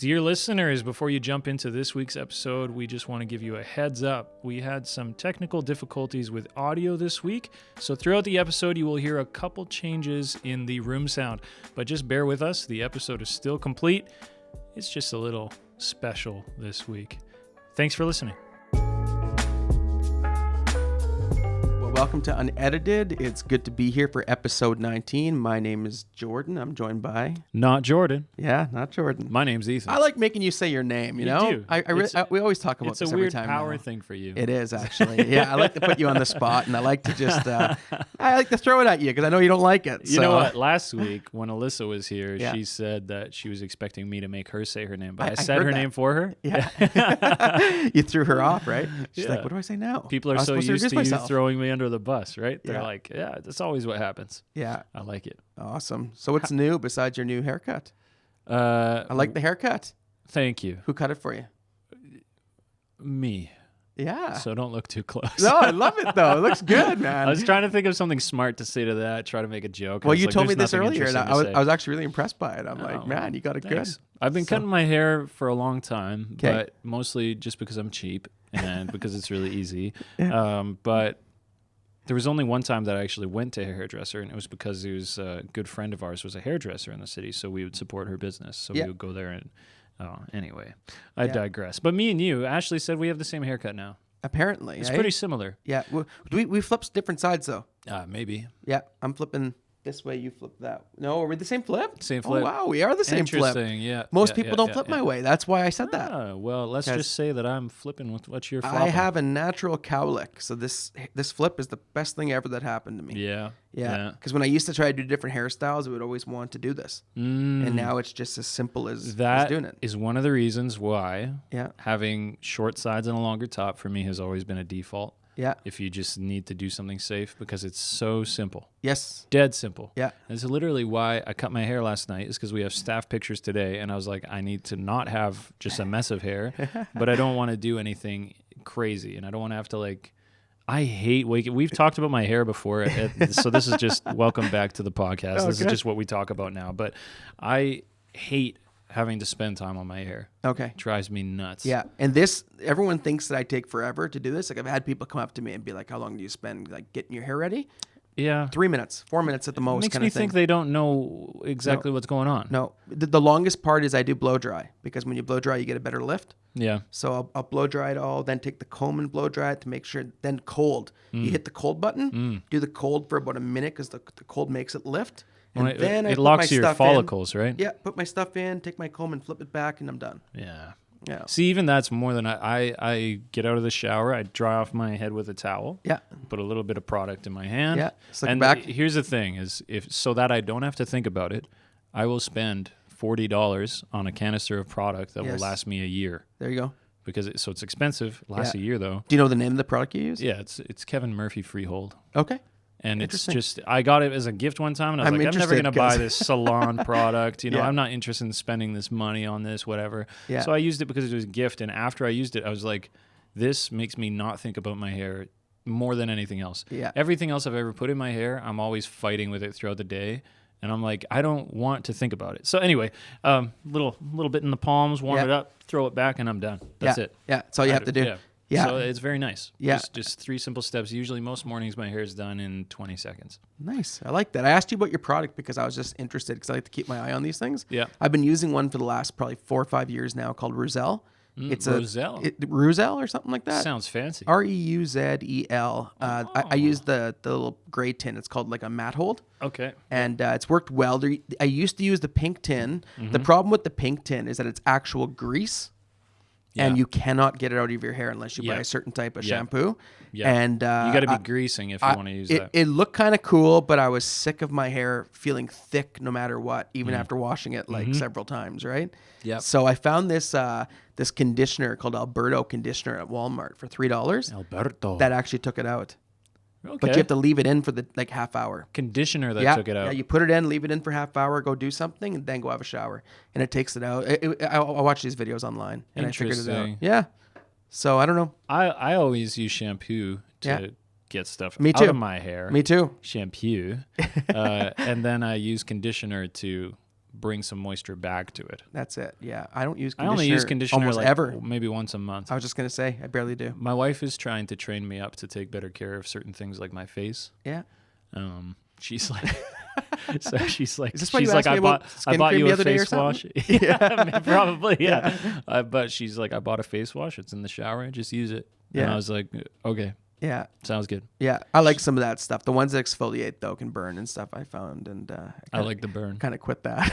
Dear listeners, before you jump into this week's episode, we just want to give you a heads up. We had some technical difficulties with audio this week, so throughout the episode you will hear a couple changes in the room sound. But just bear with us, the episode is still complete. It's just a little special this week. Thanks for listening. Welcome to Unedited. It's good to be here for episode 19. My name is Jordan. I'm joined by... Not Jordan. Yeah, not Jordan. My name's Ethan. I like making you say your name, you know? do. We always talk about this every time. It's a weird power thing for you. It is, actually. Yeah, I like to put you on the spot, and I like to just... I like to throw it at you, because I know you don't like it. You know what? Last week, when Alyssa was here, Yeah. she said that she was expecting me to make her say her name, but I said her name for her. Yeah. You threw her off, right? She's like, what do I say now? People are so used to you throwing me under the bus, right? They're like, yeah, that's always what happens. Yeah. I like it. Awesome. So what's new besides your new haircut? I like the haircut. Thank you. Who cut it for you? Me. Yeah. So don't look too close. No, I love it, though. It looks good, man. I was trying to think of something smart to say to that, try to make a joke. Well, you told me this earlier, and I was actually really impressed by it. I'm like, man, you got it thanks. good. I've been cutting my hair for a long time, but mostly just because I'm cheap and because it's really easy. But there was only one time that I actually went to a hairdresser, and it was because he was a good friend of ours was a hairdresser in the city, so we would support her business. So we would go there and anyway, I digress. But me and you, Ashley said we have the same haircut now. Apparently. It's pretty similar. Yeah. We flip different sides, though. Maybe. Yeah. I'm flipping this way, you flip that. No, are we the same flip? Same flip. Oh, wow. We are the same flip. Interesting, yeah. Most people don't flip my way. That's why I said that. Well, let's just say that I'm flipping with what you're flopping. I have a natural cowlick, so this flip is the best thing ever that happened to me. Yeah. Yeah. Because when I used to try to do different hairstyles, I would always want to do this. And now it's just as simple as doing it. That is one of the reasons why having short sides and a longer top for me has always been a default. Yeah. If you just need to do something safe, because it's so simple. Yes. Dead simple. Yeah. And it's literally why I cut my hair last night, is because we have staff pictures today, and I was like, I need to not have just a mess of hair, but I don't want to do anything crazy, and I don't want to have to I hate waking. We've talked about my hair before, so this is just welcome back to the podcast. This is just what we talk about now, but I hate having to spend time on my hair. Okay. It drives me nuts. Yeah. And everyone thinks that I take forever to do this. Like, I've had people come up to me and be like, how long do you spend getting your hair ready? Yeah. 3 minutes, 4 minutes at the most. Makes me think they don't know exactly what's going on. No. The longest part is I do blow dry, because when you blow dry, you get a better lift. Yeah. So I'll blow dry it all, then take the comb and blow dry it to make sure, then cold. You hit the cold button, do the cold for about a minute, because the cold makes it lift. And then I it put locks my your stuff follicles, in. right? Yeah, put my stuff in, take my comb and flip it back, and I'm done. Yeah. Yeah. See, even that's more than I get out of the shower. I dry off my head with a towel. Yeah. Put a little bit of product in my hand. Yeah. Slick and back. Here's the thing: is so that I don't have to think about it, I will spend $40 on a canister of product that will last me a year. There you go. Because it's expensive. Lasts a year though. Do you know the name of the product you use? Yeah, it's Kevin Murphy Freehold. Okay. And it's just, I got it as a gift one time, and I was like, I'm never going to buy this salon product. You know, I'm not interested in spending this money on this, whatever. Yeah. So I used it because it was a gift. And after I used it, I was like, this makes me not think about my hair more than anything else. Yeah. Everything else I've ever put in my hair, I'm always fighting with it throughout the day. And I'm like, I don't want to think about it. So anyway, little bit in the palms, warm it up, throw it back, and I'm done. That's it. Yeah, that's all you have to do. Yeah. Yeah. So it's very nice. Yeah. Just 3 simple steps. Usually most mornings my hair is done in 20 seconds. Nice. I like that. I asked you about your product because I was just interested, because I like to keep my eye on these things. Yeah. I've been using one for the last probably 4 or 5 years now called Roselle. It's Roselle? Roselle or something like that. Sounds fancy. Reuzel. I use the little gray tin. It's called like a matte hold. Okay. And it's worked well. I used to use the pink tin. The problem with the pink tin is that it's actual grease. Yeah. And you cannot get it out of your hair unless you buy a certain type of shampoo. Yeah. And you got to be greasing if you want to use that. It looked kind of cool, but I was sick of my hair feeling thick no matter what, even after washing it several times, right? Yeah. So I found this conditioner called Alberto conditioner at Walmart for $3. Alberto. That actually took it out. Okay. But you have to leave it in for the half hour. Conditioner that took it out. Yeah, you put it in, leave it in for half hour, go do something, and then go have a shower. And it takes it out. I watch these videos online, and I figured it out. Yeah. So I don't know. I always use shampoo to get stuff Me out too. of my hair. Me too. Shampoo. And then I use conditioner to bring some moisture back to it. That's it. Yeah. I don't use I conditioner. only use conditioner almost like ever. maybe once a month. I was just going to say, I barely do. My wife is trying to train me up to take better care of certain things like my face. Yeah. She's like, so she's like, Is this why you asked me I about skin bought cream you the a other day or face wash. something? Yeah, probably. Yeah. But she's like, I bought a face wash. It's in the shower. Just use it. And Yeah. I was like, okay, Yeah. sounds good. Yeah. I like some of that stuff. The ones that exfoliate, though, can burn and stuff, I found. And I like the burn. kind of quit that.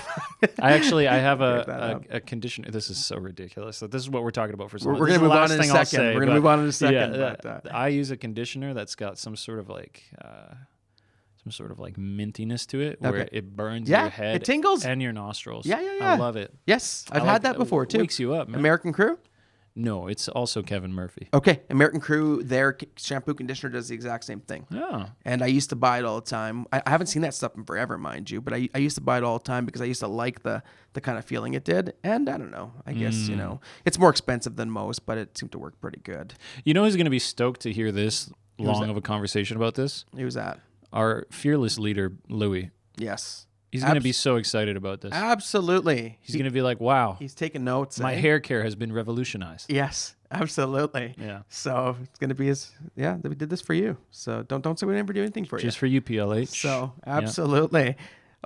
I have Gave that up. a conditioner. This is so ridiculous. So this is what we're talking about for some. We're This going to is the move on last in a thing I'll second. say, We're going to but move on in a second. Yeah, but, I use a conditioner that's got some sort of like mintiness to it, where Okay. it burns Yeah, your head, it tingles. and your nostrils. Yeah. I love it. Yes. I've I had like that before, too. Wakes you up, man. American Crew? No, it's also Kevin Murphy. Okay. American Crew, their shampoo conditioner does the exact same thing. Oh, And I used to buy it all the time. I haven't seen that stuff in forever, mind you, but I used to buy it all the time because I used to like the kind of feeling it did. And I don't know. I guess, it's more expensive than most, but it seemed to work pretty good. you know who's going to be stoked to hear this long that? of a conversation about this? Who's that? Our fearless leader, Louis. Yes. He's going to be so excited about this. Absolutely. He's going to be like, wow, He's taking notes. my eh? hair care has been revolutionized. Yes, absolutely. Yeah. So it's going to be we did this for you. So don't say we never do anything for you. Just for you, PLH. So absolutely.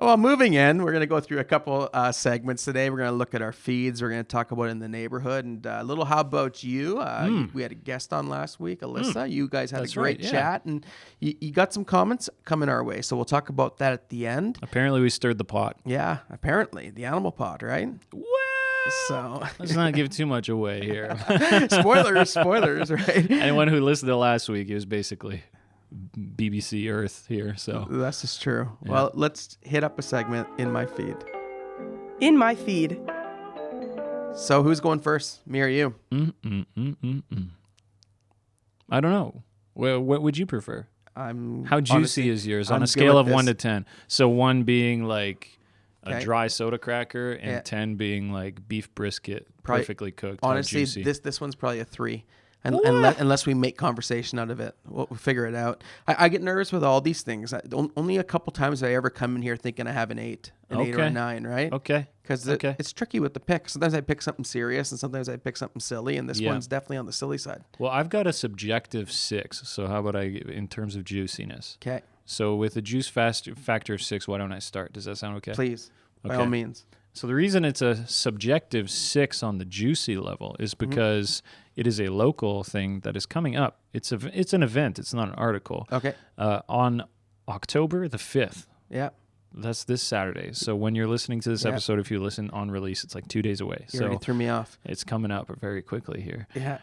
Well, moving in, we're going to go through a couple segments today. We're going to look at our feeds. We're going to talk about in the neighborhood and a little how about you. We had a guest on last week, Alyssa. You guys had That's a great right, yeah. chat, and you got some comments coming our way. So we'll talk about that at the end. Apparently, we stirred the pot. Yeah, apparently the animal pod, right? Well, So let's not give too much away here. spoilers, right? Anyone who listened to last week, it was basically BBC Earth here. So This is true. Yeah. Well, let's hit up a segment in my feed. In my feed. So who's going first, me or you? I don't know. Well, what would you prefer? How juicy honestly, is yours on I'm a good scale with of 1 this. to 10? So 1 being like a Okay. dry soda cracker, and Yeah. 10 being like beef brisket, Probably- perfectly cooked. how Honestly, juicy. this one's probably a 3. What? Unless we make conversation out of it, we'll figure it out. I get nervous with all these things. Only a couple times have I ever come in here thinking I have an 8 or Okay. a 9, right? Okay. Because Okay. it's tricky with the pick. Sometimes I pick something serious, and sometimes I pick something silly, and this Yeah. one's definitely on the silly side. Well, I've got a subjective 6. So how about in terms of juiciness? Okay, So with a juice factor of 6, why don't I start? Does that sound okay? please, by Okay. all means. So the reason it's a subjective 6 on the juicy level is because it is a local thing that is coming up. It's an event. It's not an article. Okay, On October the 5th. yeah. That's this Saturday. So when you're listening to this Yeah. episode, if you listen on release, it's like 2 days away. You already So threw me off. it's coming up very quickly here. Yeah.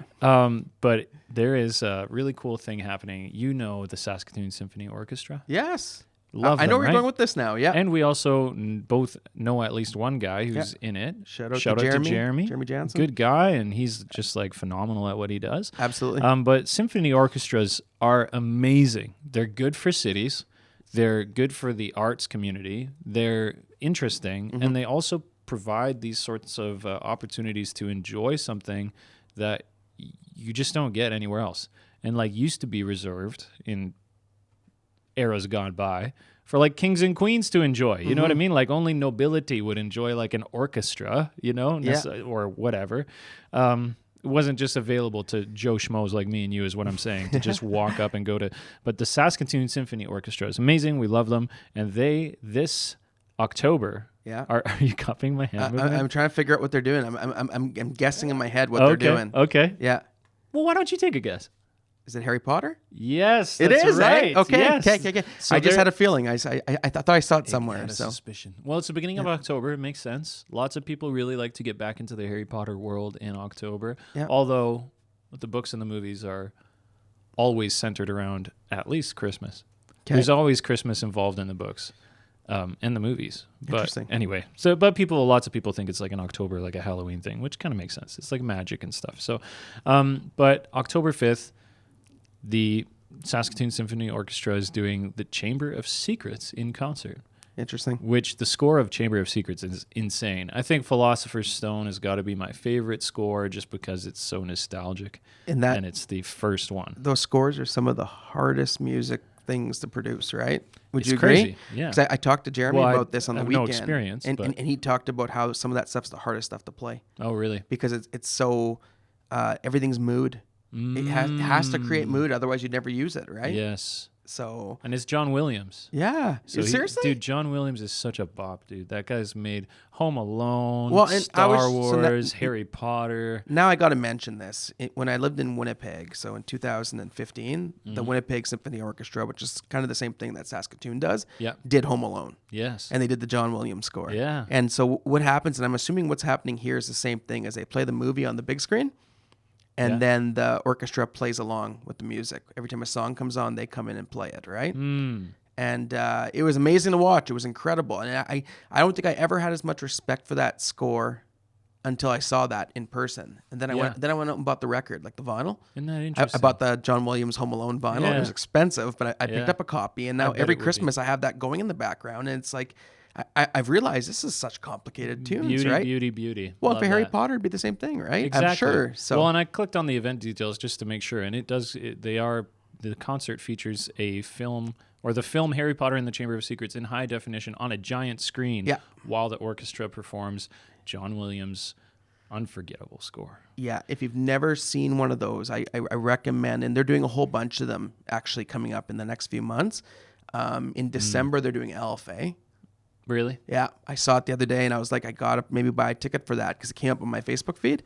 But there is a really cool thing happening. You know the Saskatoon Symphony Orchestra? Yes. Love I know them, where right? you're going with this now. Yeah. And we also both know at least one guy who's in it. Shout out to Jeremy. Jeremy Jansen. Good guy, and he's just like phenomenal at what he does. Absolutely. But symphony orchestras are amazing. They're good for cities. They're good for the arts community. They're interesting, and they also provide these sorts of opportunities to enjoy something that you just don't get anywhere else. And like used to be reserved in eras gone by for like kings and queens to enjoy. You know what I mean? Like only nobility would enjoy like an orchestra, or whatever. It wasn't just available to Joe Schmoes like me and you is what I'm saying, to just walk up and go to. But the Saskatoon Symphony Orchestra is amazing. We love them. And this October, Yeah. are you copying my hand movement? I'm trying to figure out what they're doing. I'm guessing in my head what they're doing. Okay. Yeah. Well, why don't you take a guess? Is it Harry Potter? Yes, It that's is, right. eh? Okay. Yes. Okay. So I just there- had a feeling. I thought I saw it somewhere. Had a So suspicion. Well, it's the beginning of October. It makes sense. Lots of people really like to get back into the Harry Potter world in October. Yeah. Although the books and the movies are always centered around at least Christmas. Okay. There's always Christmas involved in the books and the movies. But Interesting. anyway, lots of people think it's like an October, like a Halloween thing, which kind of makes sense. It's like magic and stuff. So, but October 5th, the Saskatoon Symphony Orchestra is doing the Chamber of Secrets in concert, interesting. which the score of Chamber of Secrets is insane. I think Philosopher's Stone has got to be my favorite score just because it's so nostalgic, And it's the first one. those scores are some of the hardest music things to produce, right? Would It's you agree? crazy, yeah. 'Cause I talked to Jeremy Well, about this on I the have no weekend. experience, and, but- and he talked about how some of that stuff's the hardest stuff to play Oh, really? because it's so everything's mood. It has to create mood, otherwise you'd never use it, right? Yes. So And it's John Williams. yeah, So seriously, dude, John Williams is such a bop, dude. That guy's made Home Alone, Well, and I Star was- so that- Wars, Harry Potter. Now I got to mention this. When I lived in Winnipeg, so in 2015, the Winnipeg Symphony Orchestra, which is kind of the same thing that Saskatoon does, Yeah. did Home Alone. Yes. And they did the John Williams score. Yeah. And so what happens, and I'm assuming what's happening here is the same thing, as they play the movie on the big screen, and Yeah. then the orchestra plays along with the music. Every time a song comes on, they come in and play it, right? And it was amazing to watch. It was incredible. And I don't think I ever had as much respect for that score until I saw that in person. And then I went out and bought the record, like the vinyl. Isn't that I interesting? bought the John Williams Home Alone vinyl. Yeah. It was expensive, but I picked Yeah. up a copy. And now bet every it would be. Christmas I have that going in the background. And it's like, I've realized this is such complicated tunes, beauty, right? beauty. Well, Love for Harry that. Potter, it'd be the same thing, right? Exactly. I'm sure. So well, and I clicked on the event details just to make sure, and the concert features a film, or the film Harry Potter and the Chamber of Secrets in high definition on a giant screen Yeah. while the orchestra performs John Williams' unforgettable score. yeah, if you've never seen one of those, I recommend, and they're doing a whole bunch of them actually coming up in the next few months. In December, they're doing Elf, eh? Really? Yeah, I saw it the other day, and I was like, I gotta maybe buy a ticket for that because it came up on my Facebook feed,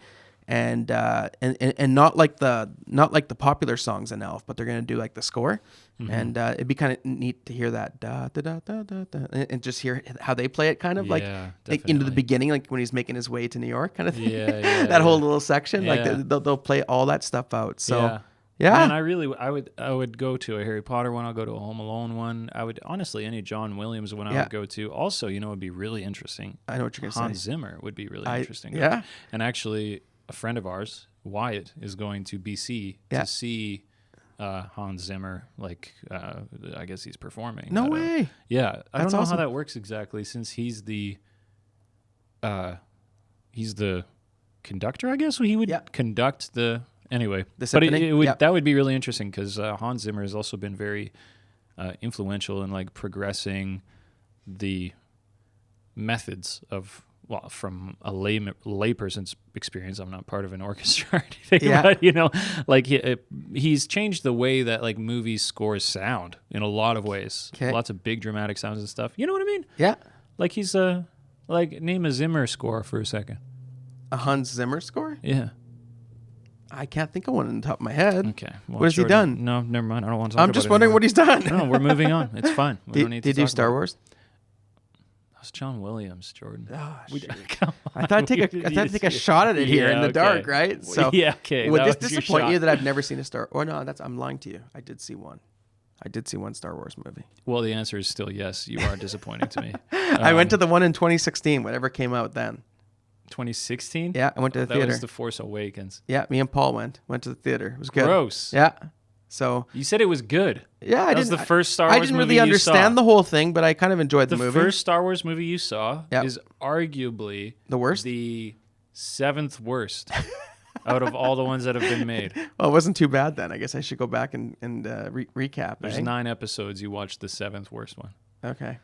and not like the popular songs in Elf, but they're gonna do like the score, and it'd be kind of neat to hear that da da da da da da, and just hear how they play it, kind of like into the definitely. beginning, like when he's making his way to New York, kind of thing. Yeah, that whole yeah. little section, like Yeah. they'll play all that stuff out. So. Yeah. Yeah. Man, I would go to a Harry Potter one. I'll go to a Home Alone one. I would honestly any John Williams one I Yeah. would go to. Also, would be really interesting. I know what you're gonna Hans say. Zimmer would be really I- interesting. yeah. And actually, a friend of ours, Wyatt, is going to BC to see Hans Zimmer. Like, I guess he's performing. No I don't- way. Yeah, I That's don't know awesome. how that works exactly, since he's the conductor. I guess he would Yeah. conduct the. Anyway, The but symphony? it would Yep. that would be really interesting because Hans Zimmer has also been very influential in like progressing the methods of from a layperson's experience. I'm not part of an orchestra or anything, Yeah. but like he's changed the way that like movie scores sound in a lot of ways. Okay. Lots of big dramatic sounds and stuff. You know what I mean? Yeah, Like he's like name a Zimmer score for a second. a Hans Zimmer score. Yeah. I can't think of one on the top of my head. Okay. Well, What has he Jordan- done? No, never mind. I don't want to talk I'm about just it wondering anymore. what he's done. No, we're moving on. It's fine. We don't need Did to he do talk Star about it. Wars? That's John Williams, Jordan. Oh, shit. Come I thought I'd take a shot at it here in the dark, right? So yeah, okay. would that this was your disappoint you shot. that I've never seen a Star? Or no, I'm lying to you. I did see one. I did see one Star Wars movie. Well, the answer is still yes. You are disappointing to me. I went to the one in 2016, whatever came out then. 2016. Yeah, I went to the That theater. was The Force Awakens. Yeah, me and Paul went to the theater. It was good. Gross. Yeah. So You said it was good. yeah, That was the first Star I Wars didn't movie really you understand saw. the whole thing, but I kind of enjoyed the The movie. first Star Wars movie you saw Yep. is arguably The worst? the 7th worst out of all the ones that have been made. Well, it wasn't too bad then. I guess I should go back and recap. There's eh? 9 episodes. You watched the 7th worst one. Okay.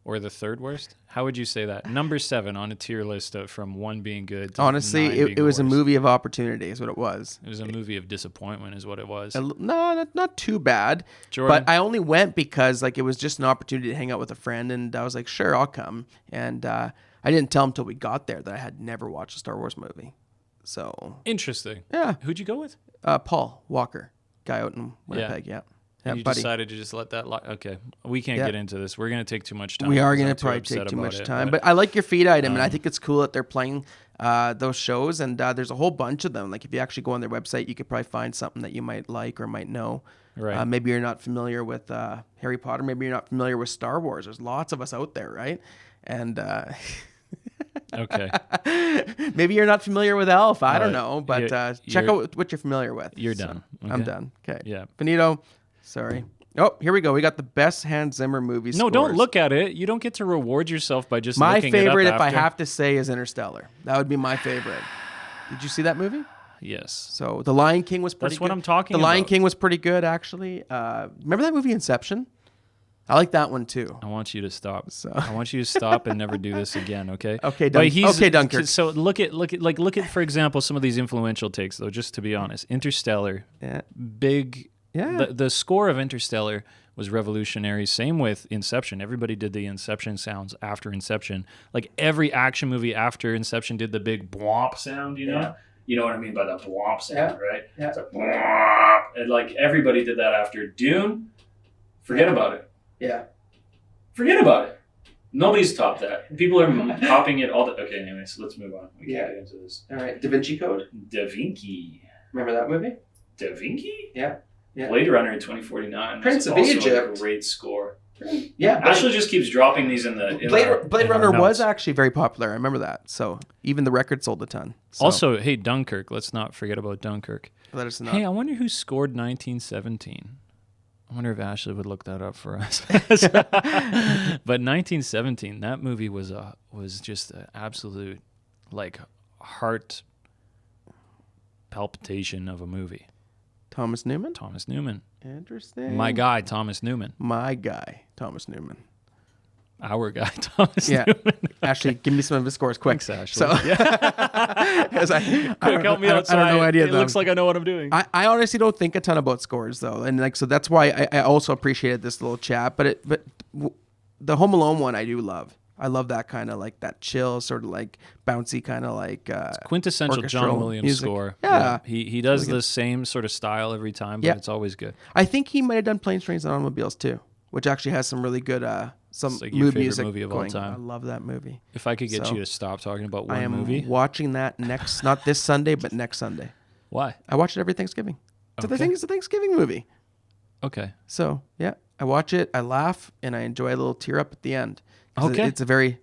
Or the 3rd worst? How would you say that? Number 7 on a tier list from 1 being good to Honestly, 9 it being was a worst. movie of opportunity, is what it was. It was a movie of disappointment is what it was. No, not too bad. Jordan? But I only went because like it was just an opportunity to hang out with a friend, and I was like, sure, I'll come. And I didn't tell him till we got there that I had never watched a Star Wars movie. So Interesting. yeah, Who'd you go with? Paul Walker, guy out in Winnipeg. Yeah, And you buddy. decided to just let that okay. We can't Yeah. get into this. We're going to take too much time. We are because going I'm to too probably upset take too about much it, time, but I like your feed item, and I think it's cool that they're playing those shows, and there's a whole bunch of them. Like if you actually go on their website, you could probably find something that you might like or might know. Right. Maybe you're not familiar with Harry Potter. Maybe you're not familiar with Star Wars. There's lots of us out there, right? And okay. maybe you're not familiar with Elf. I don't right. know, but check out what you're familiar with. You're So, done. I'm Okay. done. Okay. Yeah. Finito. Sorry. Oh, here we go. We got the best Hans Zimmer movie No, scores. don't look at it. You don't get to reward yourself by just My looking favorite, it up if I after. have to say, is Interstellar. That would be my favorite. Did you see that movie? Yes. So The Lion King was pretty That's good. what I'm talking The Lion about. King was pretty good, actually. Remember that movie Inception? I like that one too. I want you to stop. So- I want you to stop and never do this again, okay? Okay, But okay, Dunkirk. So look at for example some of these influential takes though. Just to be honest, Interstellar, Yeah. big. Yeah. The score of Interstellar was revolutionary. Same with Inception. Everybody did the Inception sounds after Inception. Like every action movie after Inception did the big bwomp sound. You know. Yeah. You know what I mean by the bwomp sound, right? Yeah. It's like bwomp. And like everybody did that after Dune. Forget about it. Yeah. Forget about it. Nobody's topped that. People are copying it all the... Okay, anyways, let's move on. We can't get into this. All right. Da Vinci Code. Da Vinci. Remember that movie? Da Vinci? Yeah. Yeah. Blade Runner 2049. Prince of also Egypt. A great score. Yeah. Ashley just keeps dropping these in the... Blade Runner was notes. actually very popular. I remember that. So even the record sold a ton. So Also, hey, Dunkirk. Let's not forget about Dunkirk. let us know. Hey, I wonder who scored 1917. I wonder if Ashley would look that up for us. But 1917, that movie was just an absolute like heart palpitation of a movie. Thomas Newman. Thomas Newman, Interesting. my guy, Thomas Newman, My guy, Thomas Newman. our guy, Thomas Yeah. Newman. Ashley, give me some of his scores quick. Thanks, Ashley. So, 'cause I Quick, help me out. I don't know idea. It looks like I know what I'm doing. I honestly don't think a ton about scores though, and like so that's why I also appreciated this little chat. But the Home Alone one I do love. I love that kind of like that chill, sort of like bouncy kind of like Quintessential John orchestral Williams music. score. Yeah. He does the same sort of style every time, but Yeah. it's always good. I think he might have done Planes, Trains, and Automobiles too, which actually has some really good some It's like your mood favorite music movie of all going. time. I love that movie. If I could get So, you to stop talking about I one am movie, watching that not this Sunday, but next Sunday. why? I watch it every Thanksgiving. So I Okay. think it's a Thanksgiving movie. Okay. So yeah, I watch it, I laugh, and I enjoy a little tear up at the end. 'Cause Okay. it's a very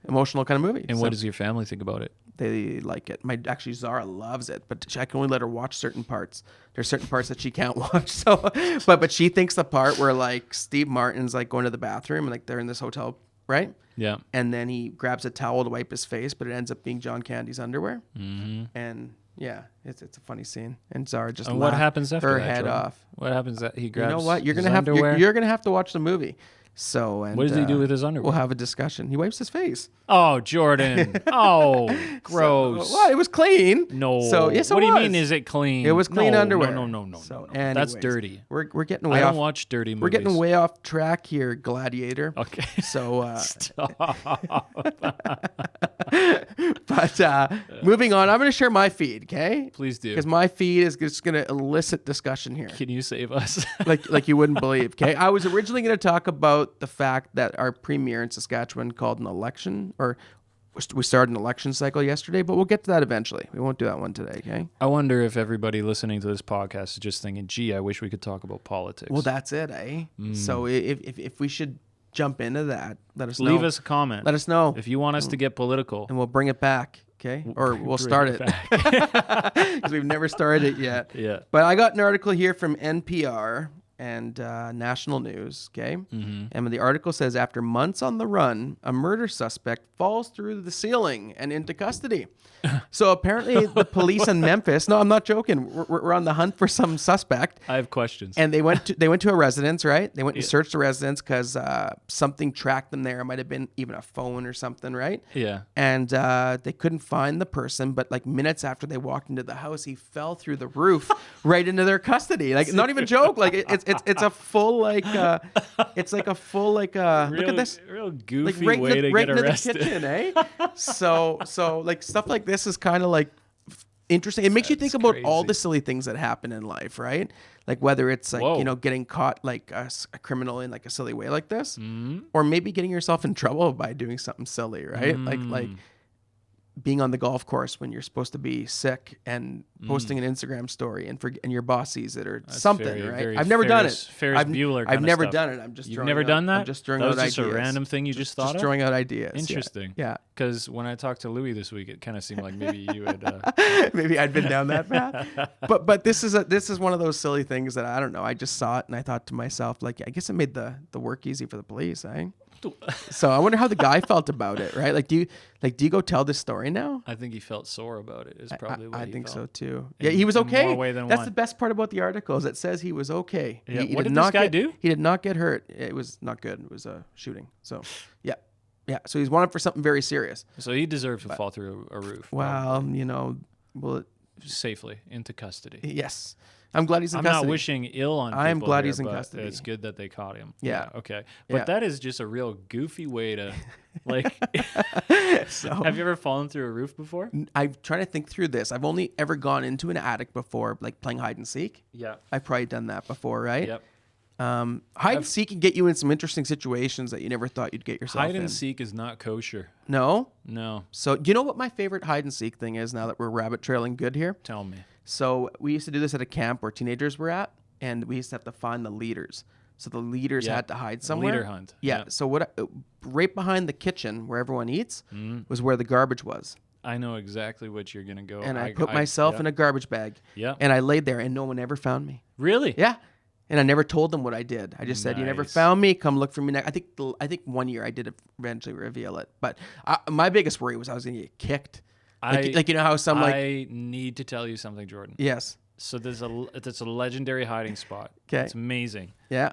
emotional kind of movie. And So what does your family think about it? they like it? Actually Zara loves it, but I can only let her watch certain parts. There's certain parts that she can't watch. So, but she thinks the part where like Steve Martin's like going to the bathroom and like they're in this hotel, right? Yeah. And then he grabs a towel to wipe his face, but it ends up being John Candy's underwear. Mm-hmm. And yeah, it's a funny scene. And Zara just And what laughed happens after her that? head Jordan? off. What happens that he grabs? You know what? You're his gonna have underwear? you're gonna have to watch the movie. So and What does he do with his underwear? We'll have a discussion. He wipes his face. Oh, Jordan. Oh, gross. Well, it was clean. No. So yes, it What do you was. mean? Is it clean? It was clean No, underwear. No. So That's anyways, dirty. We're getting I way don't off. watch dirty movies. We're getting way off track here, Gladiator. Okay. So, Stop. but moving on, I'm going to share my feed, okay? Please do. Because my feed is just going to elicit discussion here, Can you save us? like you wouldn't believe. Okay, I was originally going to talk about the fact that our premier in Saskatchewan called an election, or we started an election cycle yesterday, but we'll get to that eventually. We won't do that one today, okay? I wonder if everybody listening to this podcast is just thinking, gee, I wish we could talk about politics. Well, that's it, eh? So if we should jump into that, let us know. Leave us a comment. Let us know, If you want us to get political. and we'll bring it back, okay? Or we'll Bring talk it it because we've never started it yet. Yeah. But I got an article here from NPR and National News, okay? Mm-hmm. And the article says, after months on the run, a murder suspect falls through the ceiling and into custody. So apparently the police in Memphis, no, I'm not joking, we're on the hunt for some suspect. I have questions. And they went to a residence, right? They went and searched the residence because something tracked them there. It might have been even a phone or something, right? Yeah. And they couldn't find the person, but like minutes after they walked into the house, he fell through the roof right into their custody. Like, not even a joke. Like it's a full like it's like a full like look at this. Real Like goofy right, way to right get into arrested. the kitchen, eh? So like stuff like this is kind of like interesting. It makes you think That's about all crazy. the silly things that happen in life, right? Like whether it's like, Whoa. you know, getting caught like a criminal in like a silly way like this, Mm-hmm. or maybe getting yourself in trouble by doing something silly, right? Like being on the golf course when you're supposed to be sick and posting an Instagram story and your boss sees it or something, very, right? very I've never done it. Ferris Bueller I've kinda never stuff. done it. I'm just You've throwing never out- done that? I'm just throwing That out was just ideas. a random thing you just thought Just of? throwing out ideas. Yeah. Interesting. Yeah. Because when I talked to Louis this week, it kind of seemed like maybe you had. Maybe I'd been down that path. But this is one of those silly things that I don't know. I just saw it and I thought to myself, like, I guess it made the work easy for the police, eh? So I wonder how the guy felt about it, right? Like, do you go tell this story now? I think he felt sore about it. Is probably what I he think felt. so too. In- Yeah, he was in okay. more way than That's one. the best part about the article is it says he was okay. Yeah. He What did did not this guy get- do? He did not get hurt. It was not good. It was a shooting. So yeah. So he's wanted for something very serious. So he deserved to fall through a roof. Well, well, Safely into custody. yes. I'm glad he's in I'm custody. not wishing ill on people. I'm glad here, he's in but custody. It's good that they caught him. Yeah. Okay. But Yeah. that is just a real goofy way to, like, So have you ever fallen through a roof before? I'm trying to think through this. I've only ever gone into an attic before, like playing hide and seek. Yeah. I've probably done that before, right? Yep. Hide and seek can get you in some interesting situations that you never thought you'd get yourself Hide in. and seek is not kosher. No? No. So do you know what my favorite hide and seek thing is now that we're rabbit trailing good here? Tell me. So we used to do this at a camp where teenagers were at, and we used to have to find the leaders. So the leaders Yeah. had to hide somewhere. Leader hunt. Yeah. Yeah. So right behind the kitchen where everyone eats was where the garbage was. I know exactly what you're going to go. And I put myself in a garbage bag. Yeah. And I laid there, and no one ever found me. Really? Yeah. And I never told them what I did. I just said, "You never Nice. found me. Come look for me next." I think 1 year I did eventually reveal it. But my biggest worry was I was going to get kicked. Like you know how some like I need to tell you something, Jordan. yes, So there's a legendary hiding spot. 'Kay. It's amazing. yeah,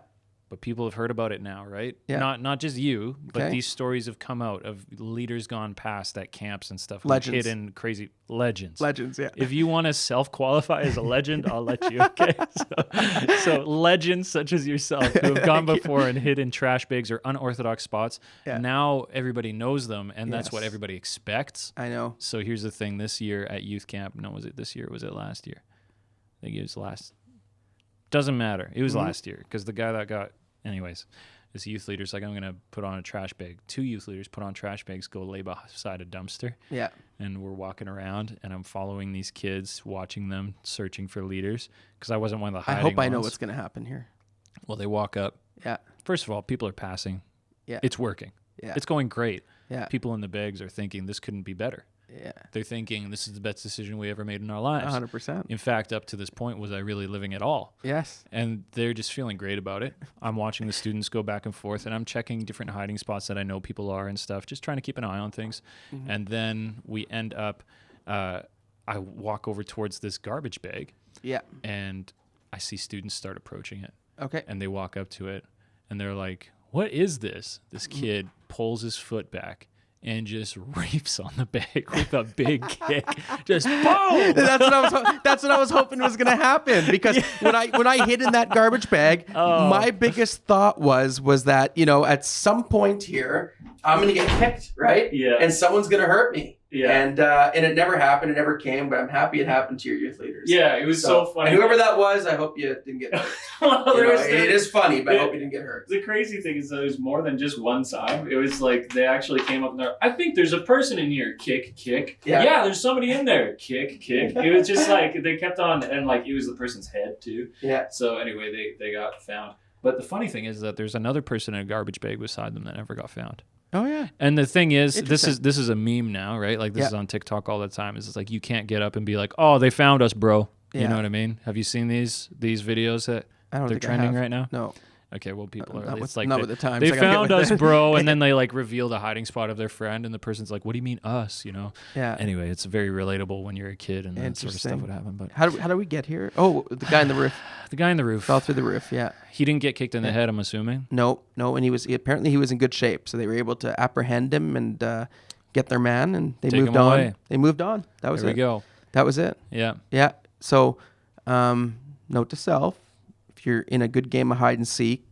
But people have heard about it now, right? Yeah. Not just you, but Okay. these stories have come out of leaders gone past at camps and stuff. Legends. Hidden crazy legends. legends. Yeah, If you want to self-qualify as a legend, I'll let you. Okay. So legends such as yourself who have gone before and hid in trash bags or unorthodox spots. Yeah. Now everybody knows them, and that's what Yes. everybody expects. I know. So here's the thing: this year at youth camp, no, was it this year? Or was it last year? I think it was last. Doesn't matter. It was last year because the guy that got. Anyways, this youth leader's like, I'm gonna put on a trash bag. 2 youth leaders put on trash bags, go lay beside a dumpster. Yeah, And we're walking around, and I'm following these kids, watching them, searching for leaders, because I wasn't one of the I hiding hope I know ones. what's going to happen here. Well, they walk up. Yeah, First of all, people are passing. Yeah. It's working. Yeah. It's going great. Yeah. People in the bags are thinking this couldn't be better. yeah, They're thinking this is the best decision we ever made in our lives. 100%. In fact, up to this point, was I really living at all? Yes. And they're just feeling great about it. I'm watching the students go back and forth, and I'm checking different hiding spots that I know people are and stuff, just trying to keep an eye on things. And then we end up, I walk over towards this garbage bag, Yeah. and I see students start approaching it. Okay. And they walk up to it, and they're like, "What is this?" This kid pulls his foot back and just reefs on the bag with a big kick. Just boom! That's what I was hoping was going to happen because when I hid in that garbage bag, my biggest thought was that at some point here I'm going to get kicked, right? Yeah. And someone's going to hurt me. Yeah. And it never happened. It never came. But I'm happy it happened to your youth leaders. Yeah, it was so funny. And whoever that was, I hope you didn't get hurt. Well, You know, there was- it is funny, but I hope you didn't get hurt. The crazy thing is that it was more than just one time. It was like they actually came up and they're, I think there's a person in here. Kick, kick. Yeah. There's somebody in there. Kick, kick. It was just like they kept on, and like it was the person's head too. Yeah. So anyway, they got found. But the funny thing is that there's another person in a garbage bag beside them that never got found. Oh yeah. And the thing is, this Interesting. is a meme now, right? Like this Yeah. is on TikTok all the time. It's like you can't get up and be like, "Oh, they found us, bro." You Yeah. know what I mean? Have you seen these videos that I don't they're think I trending have. right now? No. Okay, well, people are. Not It's with- like not they, with the times. they I gotta get found with us, it. bro, and then they like reveal the hiding spot of their friend, and the person's like, "What do you mean us?" You know. Yeah. Anyway, it's very relatable when you're a kid, and that sort of stuff Interesting. would happen. But How do we get here? Oh, the guy in the roof the guy in the roof, fell through the roof. Yeah. he didn't get kicked in the head. I'm assuming. No, and apparently he was in good shape, so they were able to apprehend him and get their man, and they Take moved him on. away. They moved on. That was There it. we go. That was it. Yeah. Yeah. So, note to self: if you're in a good game of hide and seek,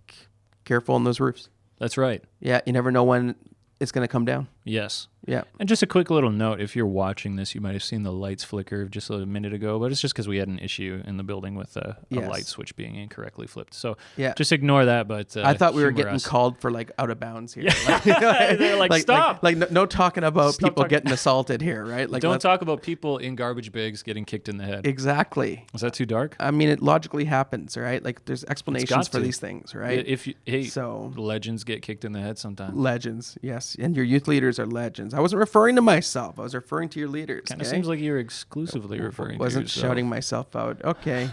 careful on those roofs. That's right. Yeah, you never know when it's going to come down. Yes. Yeah. And just a quick little note, if you're watching this, you might have seen the lights flicker just a minute ago, but it's just because we had an issue in the building with a Yes. light switch being incorrectly flipped. So Yeah. just ignore that, but I thought we were humor getting us. called for like out of bounds here. They're like, "Stop." Like no talking about Stop people talking- getting assaulted here, right? Like Don't let's- talk about people in garbage bags getting kicked in the head. Exactly. Was that too dark? I mean, it logically happens, right? Like there's explanations for to. these things, right? If you, hey, So- legends get kicked in the head sometimes. Legends, yes. And your youth leaders are legends. I wasn't referring to myself. I was referring to your leaders. Kind of okay? seems like you're exclusively referring Wasn't to yourself. shouting myself out. Okay.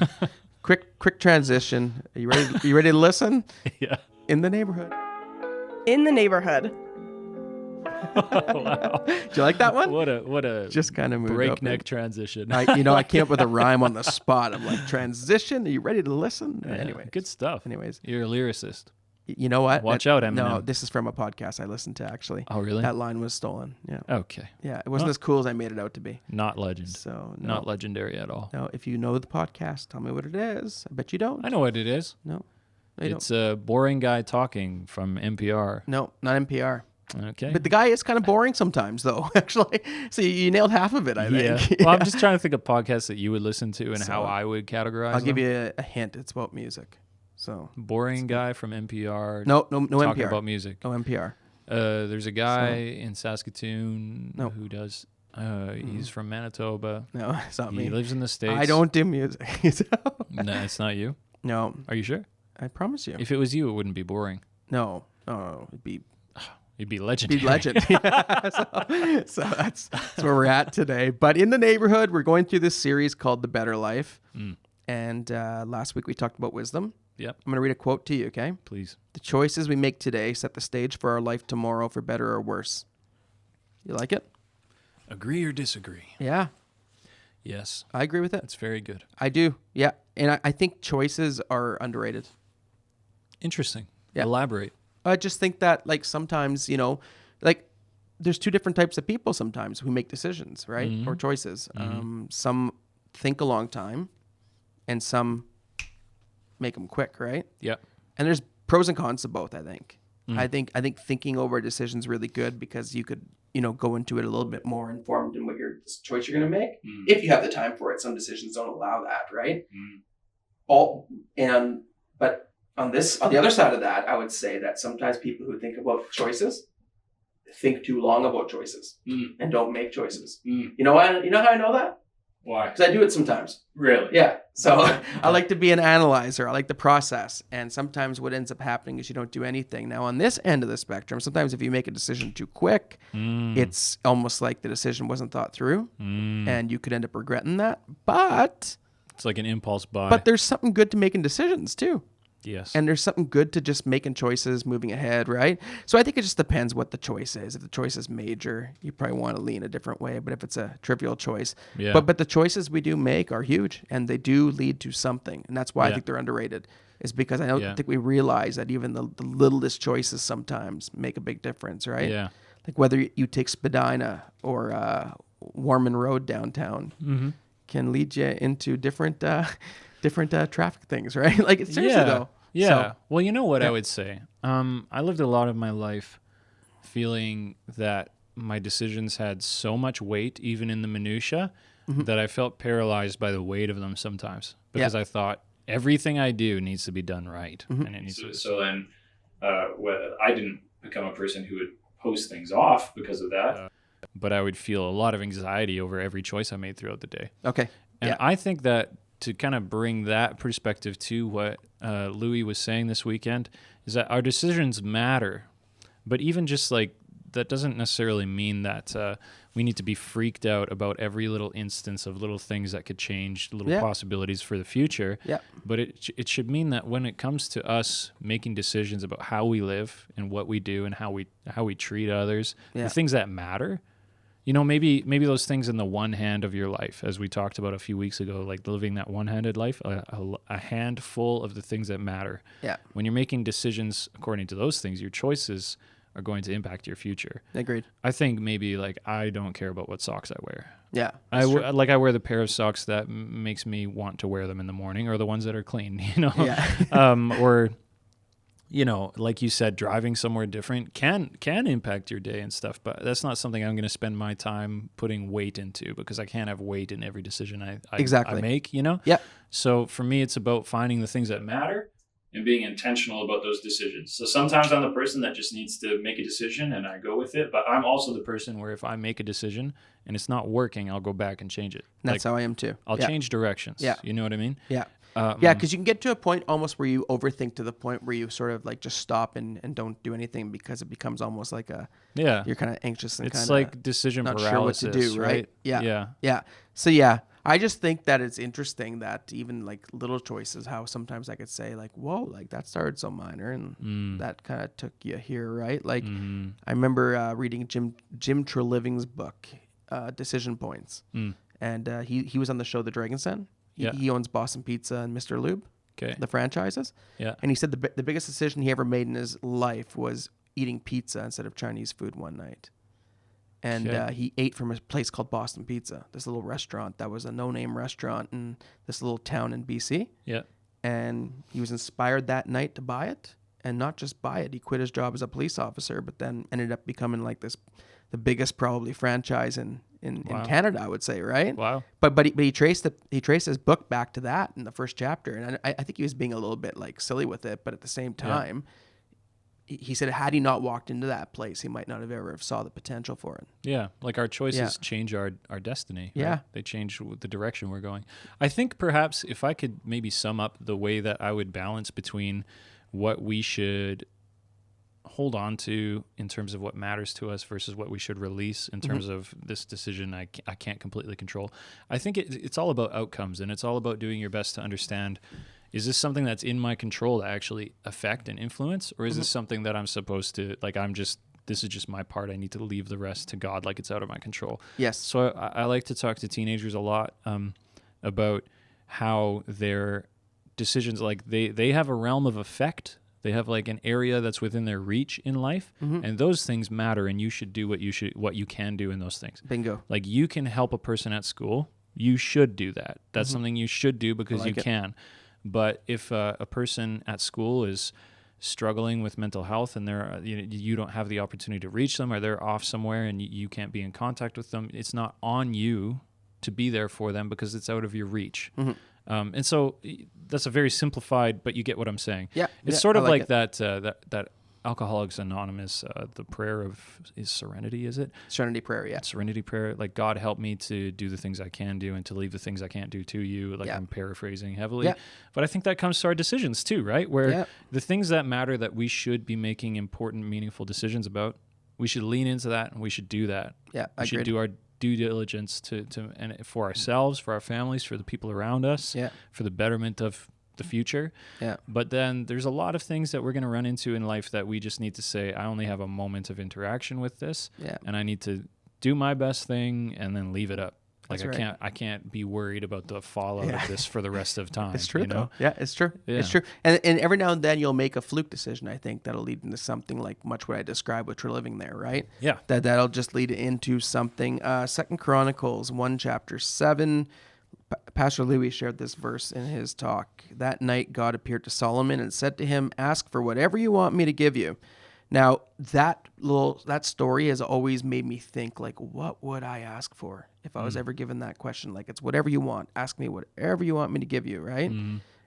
quick transition. Are you ready to listen? Yeah. In the neighborhood. In the Neighborhood. Wow. Do you like that one? What a Just kind of moved up breakneck in. transition. I came up with a rhyme on the spot. I'm like, transition. Are you ready to listen? Yeah, Anyway, good stuff. Anyways, You're a lyricist. you know what? Watch out, Eminem. No, this is from a podcast I listened to, actually. Oh, really? That line was stolen. Yeah. Okay. Yeah. It wasn't as cool as I made it out to be. Not legend. So, no. Not legendary at all. No, if you know the podcast, tell me what it is. I bet you don't. I know what it is. No. You It's a boring guy talking from NPR. No, not NPR. Okay. But the guy is kind of boring sometimes, though, actually. So you nailed half of it, I think. Yeah. Well, I'm just trying to think of podcasts that you would listen to and So, how I would categorize I'll give them. you a hint. It's about music. So Boring guy from NPR. no talking NPR. about music. No NPR. There's a guy in Saskatoon No. who does. He's from Manitoba. No, it's not He me. lives in the States. I don't do music. So- No, it's not you. No, Are you sure? I promise you. If it was you, it wouldn't be boring. No, it'd be You'd be legendary. legend. Yeah, so that's where we're at today. But in the neighborhood, we're going through this series called The Better Life. And last week we talked about wisdom. Yep. I'm going to read a quote to you, okay? Please. The choices we make today set the stage for our life tomorrow, for better or worse. You like it? Agree or disagree? Yeah, Yes. I agree with it. That's very good. I do. Yeah. And I think choices are underrated. Interesting. Yeah. Elaborate. I just think that, like, sometimes, like, there's two different types of people sometimes who make decisions, right? Or choices. Some think a long time and some make them quick, right? Yep. And there's pros and cons to both, I think. I think thinking over a decision is really good because you could, go into it a little bit more informed in what your choice you're going to make. If you have the time for it. Some decisions don't allow that, right? But on the other side of that, I would say that sometimes people who think about choices think too long about choices and don't make choices. You know what? You know how I know that? Why? Because I do it sometimes. Really? Yeah. So I like to be an analyzer. I like the process. And sometimes what ends up happening is you don't do anything. Now, on this end of the spectrum, sometimes if you make a decision too quick, it's almost like the decision wasn't thought through and you could end up regretting that. But It's like an impulse buy. But there's something good to making decisions too. Yes. And there's something good to just making choices, moving ahead, right? So I think it just depends what the choice is. If the choice is major, you probably want to lean a different way. But if it's a trivial choice, Yeah. but the choices we do make are huge, and they do lead to something. And that's why I Yeah. think they're underrated. Is because I don't Yeah. think we realize that even the littlest choices sometimes make a big difference, right? Yeah. Like whether you take Spadina or Warman Road downtown can lead you into different traffic things, right? Like seriously though. Yeah. So, Well, you know what yeah. I would say? I lived a lot of my life feeling that my decisions had so much weight, even in the minutia, that I felt paralyzed by the weight of them sometimes because I thought everything I do needs to be done right. And it needs So then I didn't become a person who would post things off because of that. but I would feel a lot of anxiety over every choice I made throughout the day. okay. And Yeah. I think that to kind of bring that perspective to what Louis was saying this weekend is that our decisions matter, but even just like that doesn't necessarily mean that we need to be freaked out about every little instance of little things that could change, little possibilities for the future. Yeah. But it should mean that when it comes to us making decisions about how we live and what we do and how we treat others, the things that matter. You know, maybe those things in the one hand of your life, as we talked about a few weeks ago, like living that one-handed life, a handful of the things that matter. Yeah. When you're making decisions according to those things, your choices are going to impact your future. Agreed. I think maybe like I don't care about what socks I wear. Yeah. I wear the pair of socks that makes me want to wear them in the morning, or the ones that are clean. You know, Yeah. or. You know, like you said, driving somewhere different can impact your day and stuff, but that's not something I'm going to spend my time putting weight into because I can't have weight in every decision I make, you know? Yeah. So for me, it's about finding the things that matter And being intentional about those decisions. So sometimes I'm the person that just needs to make a decision and I go with it. But I'm also the person where if I make a decision and it's not working, I'll go back and change it. That's how I am too. I'll change directions. Yeah. You know what I mean? Yeah. Yeah, because you can get to a point almost where you overthink to the point where you sort of like just stop and don't do anything because it becomes almost like you're kind of anxious and It's kind of like decision not paralysis, sure what to do, right? Yeah. Yeah. Yeah. So yeah, I just think that it's interesting that even like little choices, how sometimes I could say like, whoa, like that started so minor and that kind of took you here, right? Like I remember reading Jim Treliving's book, Decision Points. And he was on the show The Dragon's Den. He owns Boston Pizza and Mr. Lube, the franchises. Yeah. And he said the biggest decision he ever made in his life was eating pizza instead of Chinese food one night. And he ate from a place called Boston Pizza, this little restaurant that was a no-name restaurant in this little town in BC. Yeah. And he was inspired that night to buy it, and not just buy it. He quit his job as a police officer, but then ended up becoming like the biggest probably franchise in Canada, I would say, right? Wow. But he traced his book back to that in the first chapter, and I think he was being a little bit like silly with it, but at the same time. Yeah. He said, had he not walked into that place, he might not have ever saw the potential for it. Yeah, like our choices change our destiny. Right? Yeah. They change the direction we're going. I think perhaps if I could maybe sum up the way that I would balance between what we should hold on to in terms of what matters to us versus what we should release in terms of this decision I can't completely control. I think it's all about outcomes, and it's all about doing your best to understand, is this something that's in my control to actually affect and influence, or is this something that I'm supposed to, like, this is just my part. I need to leave the rest to God, like it's out of my control. Yes. So I like to talk to teenagers a lot about how their decisions, like they have a realm of effect. They have like an area that's within their reach in life, and those things matter, and you should do what you can do in those things. Bingo. Like you can help a person at school. You should do that. That's something you should do because you can. But if a person at school is struggling with mental health and you don't have the opportunity to reach them, or they're off somewhere and you can't be in contact with them, it's not on you to be there for them because it's out of your reach. And so that's a very simplified, but you get what I'm saying. Yeah, it's sort of like that Alcoholics Anonymous, the prayer is Serenity, is it? Serenity prayer, yeah. Serenity prayer, like, God help me to do the things I can do and to leave the things I can't do to you. Like, I'm paraphrasing heavily. Yeah. But I think that comes to our decisions too, right? Where the things that matter that we should be making important, meaningful decisions about, we should lean into that and we should do that. Yeah, we should do our due diligence and for ourselves, for our families, for the people around us, for the betterment of the future. Yeah. But then there's a lot of things that we're going to run into in life that we just need to say, I only have a moment of interaction with this, and I need to do my best thing and then leave it up. Like I can't be worried about the fallout of this for the rest of time. It's true, though. Yeah, it's true. Yeah. It's true. And every now and then you'll make a fluke decision, I think, that'll lead into something like much what I described with Treliving there, right? Yeah. That'll just lead into something. 2 Chronicles 1 chapter 7. Pastor Louis shared this verse in his talk. That night God appeared to Solomon and said to him, ask for whatever you want me to give you. Now, that story has always made me think, like, what would I ask for if I was ever given that question? Like, it's whatever you want. Ask me whatever you want me to give you, right?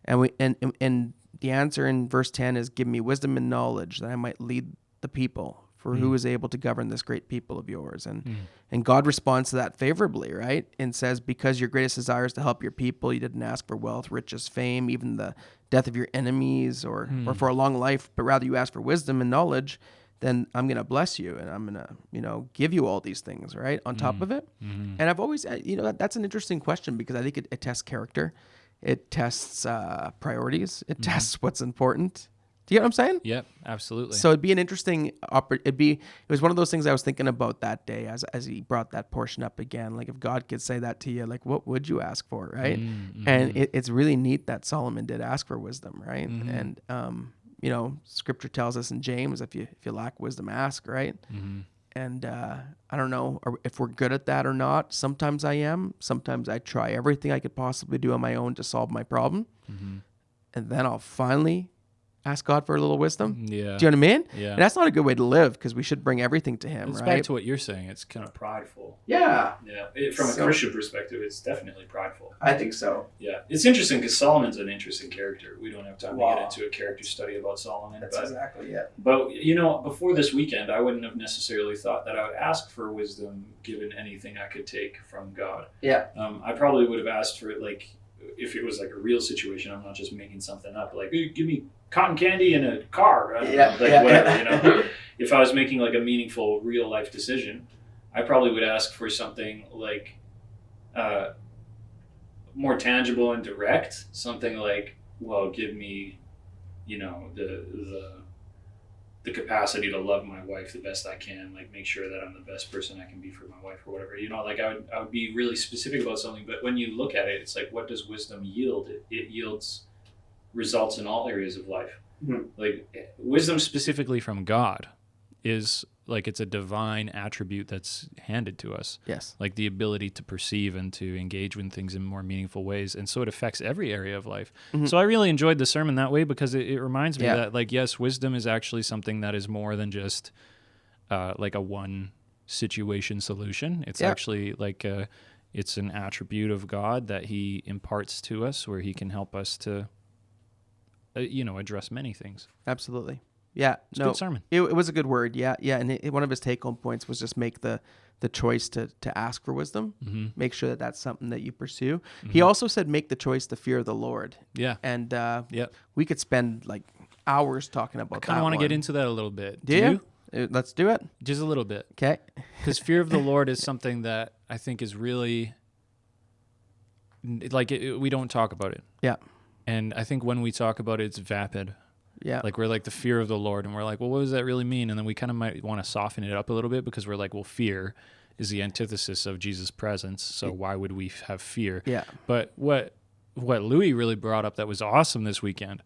And the answer in verse 10 is, give me wisdom and knowledge that I might lead the people. For who is able to govern this great people of yours? And God responds to that favorably, right? And says, because your greatest desire is to help your people, you didn't ask for wealth, riches, fame, even the death of your enemies or for a long life, but rather you ask for wisdom and knowledge, then I'm going to bless you and I'm going to, give you all these things, right? On top of it. And I've always, that's an interesting question because I think it tests character. It tests priorities. It tests what's important. Do you get what I'm saying? Yep, absolutely. So it'd be an interesting it was one of those things I was thinking about that day as he brought that portion up again. Like, if God could say that to you, like, what would you ask for, right? And it's really neat that Solomon did ask for wisdom, right? And Scripture tells us in James, if you lack wisdom, ask, right? And I don't know if we're good at that or not. Sometimes I am. Sometimes I try everything I could possibly do on my own to solve my problem, and then I'll finally ask God for a little wisdom. Yeah. Do you know what I mean? Yeah. And that's not a good way to live because we should bring everything to Him, it's right? Back to what you're saying. It's kind of prideful. Yeah. Yeah. From a Christian perspective, it's definitely prideful. I think so. Yeah. It's interesting because Solomon's an interesting character. We don't have time to get into a character study about Solomon. That's exactly it. But, before this weekend, I wouldn't have necessarily thought that I would ask for wisdom given anything I could take from God. Yeah. I probably would have asked for it, like, if it was like a real situation. I'm not just making something up. Like, hey, give me cotton candy in a car. Whatever. If I was making like a meaningful real life decision, I probably would ask for something like, more tangible and direct, something like, well, give me, you know, the capacity to love my wife the best I can, like make sure that I'm the best person I can be for my wife or whatever, you know, like I would be really specific about something. But when you look at it, it's like, what does wisdom yield? It yields results in all areas of life. Like wisdom specifically from God is like, it's a divine attribute that's handed to us. Yes. Like the ability to perceive and to engage with things in more meaningful ways. And so it affects every area of life. So I really enjoyed the sermon that way, because it reminds me that, like, yes, wisdom is actually something that is more than just like a one situation solution. It's actually like it's an attribute of God that he imparts to us, where he can help us to, address many things. Absolutely. Yeah, it's a good sermon. It was a good word. Yeah. And one of his take-home points was just make the choice to ask for wisdom. Make sure that that's something that you pursue. He also said make the choice to fear the Lord. Yeah. And we could spend like hours talking about that. I kind of want to get into that a little bit. Do you? Let's do it. Just a little bit. Okay. Because fear of the Lord is something that I think is really, like, we don't talk about it. Yeah. And I think when we talk about it, it's vapid. Yeah. Like, we're like the fear of the Lord, and we're like, well, what does that really mean? And then we kind of might want to soften it up a little bit, because we're like, well, fear is the antithesis of Jesus' presence, so why would we have fear? Yeah. But what Louis really brought up that was awesome this weekend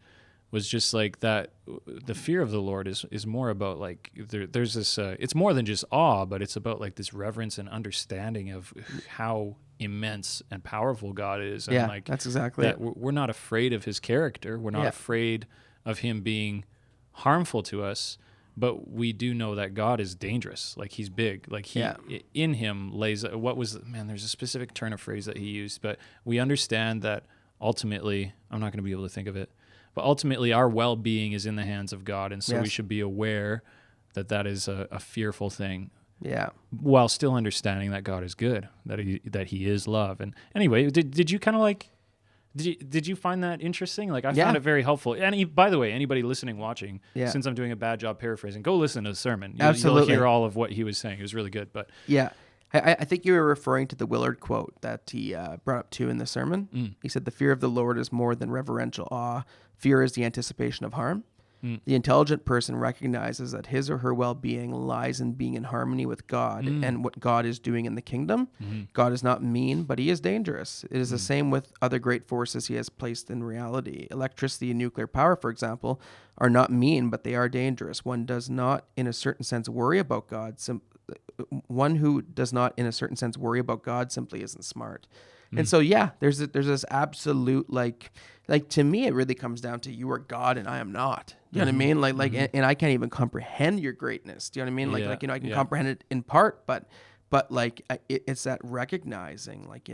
was just like that the fear of the Lord is more about, like, there's this, it's more than just awe, but it's about like this reverence and understanding of how immense and powerful God is. And like, that's exactly that. We're not afraid of his character. We're not afraid of him being harmful to us, but we do know that God is dangerous. Like, he's big. Like, in him lays, there's a specific turn of phrase that he used, but we understand that ultimately, I'm not going to be able to think of it, but ultimately our well-being is in the hands of God. And so we should be aware that is a fearful thing. Yeah. While still understanding that God is good, that he is love. And anyway, did you kind of like, did you find that interesting? Like, I found it very helpful. And by the way, anybody listening, watching, since I'm doing a bad job paraphrasing, go listen to the sermon. You'll hear all of what he was saying. It was really good. But yeah, I think you were referring to the Willard quote that he brought up too in the sermon. He said, "The fear of the Lord is more than reverential awe. Fear is the anticipation of harm. The intelligent person recognizes that his or her well-being lies in being in harmony with God and what God is doing in the kingdom. God is not mean, but he is dangerous. It is the same with other great forces he has placed in reality. Electricity and nuclear power, for example, are not mean, but they are dangerous. One does not, in a certain sense, worry about God. One who does not, in a certain sense, worry about God simply isn't smart." And so, there's this absolute, like to me, it really comes down to you are God and I am not. Do you know what I mean? Like, and I can't even comprehend your greatness. Do you know what I mean? Like, I can comprehend it in part, but like, it's that recognizing, like,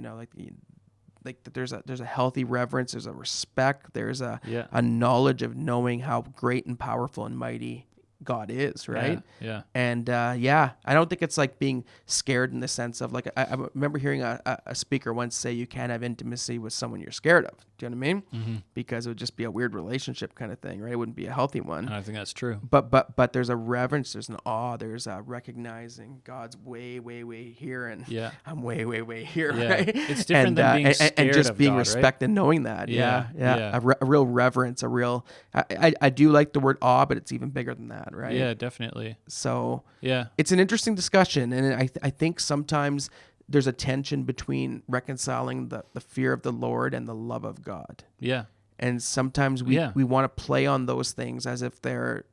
like there's a healthy reverence, there's a respect, there's a knowledge of knowing how great and powerful and mighty God is, right? Yeah. And I don't think it's like being scared in the sense of, like, I remember hearing a speaker once say you can't have intimacy with someone you're scared of. Do you know what I mean? Because it would just be a weird relationship kind of thing, right? It wouldn't be a healthy one. And I think that's true. But there's a reverence, there's an awe, there's a recognizing God's way, way, way here, and I'm way, way, way here, right? It's different than being scared and just of being God, respect right? and knowing that. Yeah. A real reverence, a real. I do like the word awe, but it's even bigger than that, right? Yeah, definitely. So it's an interesting discussion, and I think sometimes there's a tension between reconciling the fear of the Lord and the love of God. Yeah. And sometimes we want to play on those things as if they're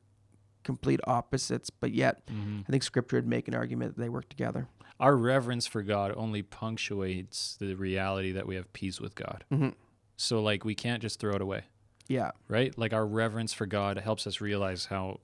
complete opposites, but yet I think Scripture would make an argument that they work together. Our reverence for God only punctuates the reality that we have peace with God. So, like, we can't just throw it away. Yeah. Right? Like, our reverence for God helps us realize how,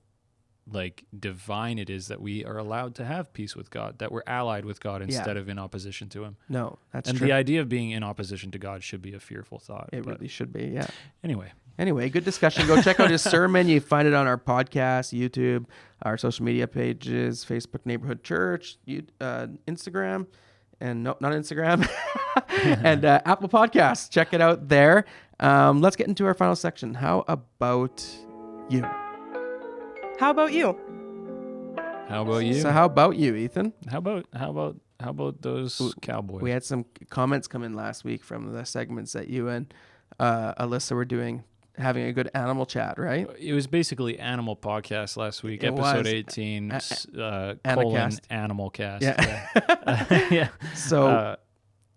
like, divine it is that we are allowed to have peace with God, that we're allied with God instead of in opposition to him. No, that's true. true. And the idea of being in opposition to God should be a fearful thought. It really should be, yeah. Anyway, good discussion. Go check out his sermon. You find it on our podcast, YouTube, our social media pages, Facebook Neighbourhood Church, Instagram, and no, not Instagram, and Apple Podcasts. Check it out there. Let's get into our final section. How about you? How about you? How about you? So how about you, Ethan? How about How about those cowboys? We had some comments come in last week from the segments that you and Alyssa were doing, having a good animal chat, right? It was basically Animal Podcast last week, It episode was. 18, Anacast. Animal Cast. Yeah. Yeah. So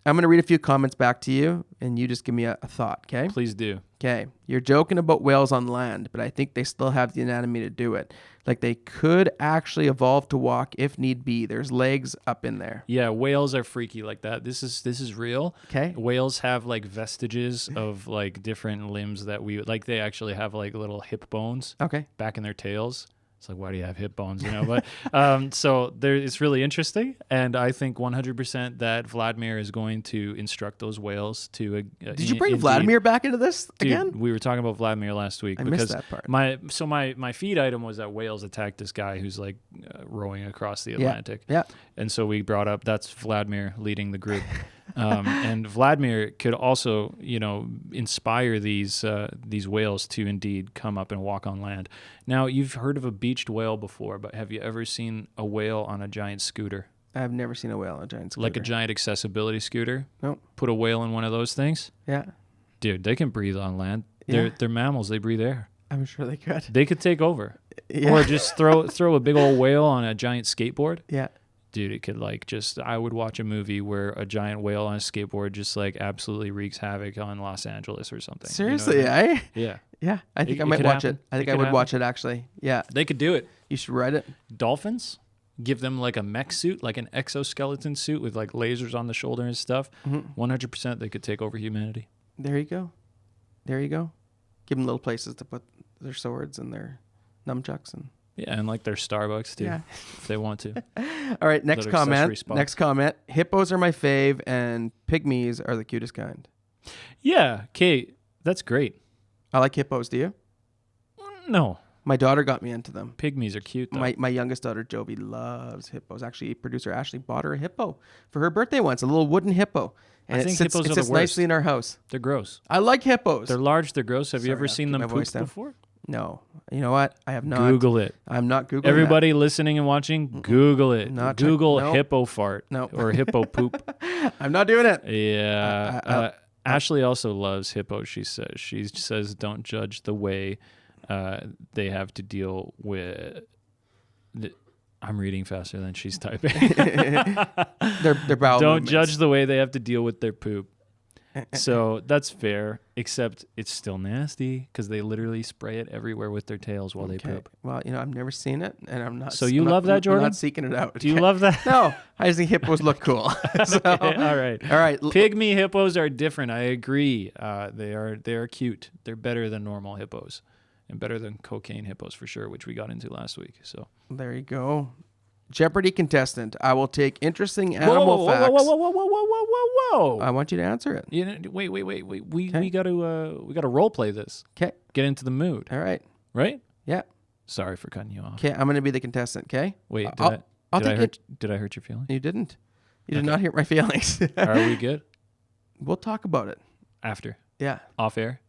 I'm going to read a few comments back to you, and you just give me a thought, okay? Please do. Okay. You're joking about whales on land, but I think they still have the anatomy to do it. Like they could actually evolve to walk if need be. There's legs up in there. Yeah, whales are freaky like that. This is real. Okay. Whales have like vestiges of like different limbs that like they actually have like little hip bones Okay. back in their tails. It's like, why do you have hip bones? But so it's really interesting, and I think 100% that Vladimir is going to instruct those whales to. Did you bring Vladimir back into this again? We were talking about Vladimir last week. I because missed that part. My feed item was that whales attacked this guy who's like rowing across the Atlantic. Yeah. And so we brought up that's Vladimir leading the group. And Vladimir could also, inspire these whales to indeed come up and walk on land. Now, you've heard of a beached whale before, but have you ever seen a whale on a giant scooter? I've never seen a whale on a giant scooter. Like a giant accessibility scooter? Nope. Put a whale in one of those things? Yeah. Dude, they can breathe on land. Yeah. They're mammals. They breathe air. I'm sure they could. They could take over. Yeah. Or just throw a big old whale on a giant skateboard. Yeah. Dude, it could I would watch a movie where a giant whale on a skateboard just like absolutely wreaks havoc on Los Angeles or something. Seriously, You know what I mean? eh? Yeah. Yeah. I think It I might could watch happen. it. I think It I could would watch it actually. Yeah. They could do it. You should write it. Dolphins, give them like a mech suit, like an exoskeleton suit with like lasers on the shoulder and stuff. 100% they could take over humanity. There you go. There you go. Give them little places to put their swords and their nunchucks and. Yeah, and like their Starbucks too, Yeah. if they want to. All right, next Little accessory comment. spot. Next comment. Hippos are my fave, and pygmies are the cutest kind. Yeah, Kate, that's great. I like hippos. Do you? No, My daughter got me into them. pygmies are cute though. My youngest daughter, Jovi, loves hippos. Actually, producer Ashley bought her a hippo for her birthday once, a little wooden hippo. And I it think sits, hippos it are the sits nicely worst. in our house. They're gross. I like hippos. They're large, they're gross. Have you Sorry, ever I'll seen keep them my voice poop down. before? No. You know what? I have not. Google it. I'm not Googling Everybody listening and watching, Google it. Not check- Google nope. hippo fart Nope. or hippo poop. that. I'm not doing it. Yeah. Ashley also loves hippos, she says. She says don't judge the way they have to deal with... I'm reading faster than she's typing. Their bowel Don't movements. judge the way they have to deal with their poop. So that's fair, except it's still nasty because they literally spray it everywhere with their tails while they poop. Well, I've never seen it, and I'm not. So you I'm not- love that, I'm Jordan? not seeking it out. Do you love that? No, I just think hippos look cool. So, Okay, all right. all right. Pygmy hippos are different. I agree. They are cute. They're better than normal hippos, and better than cocaine hippos for sure, which we got into last week. So There you go. Jeopardy contestant. I will take interesting animal facts. whoa! I want you to answer it. Wait. We Okay. gotta role play this. Okay. Get into the mood, All right. right? Yeah. Sorry for cutting you off. Okay. I'm going to be the contestant. Okay. Wait, I'll take it. Did I hurt your feelings? You didn't. You did not hurt my feelings. Are we good? We'll talk about it. After Yeah. off air,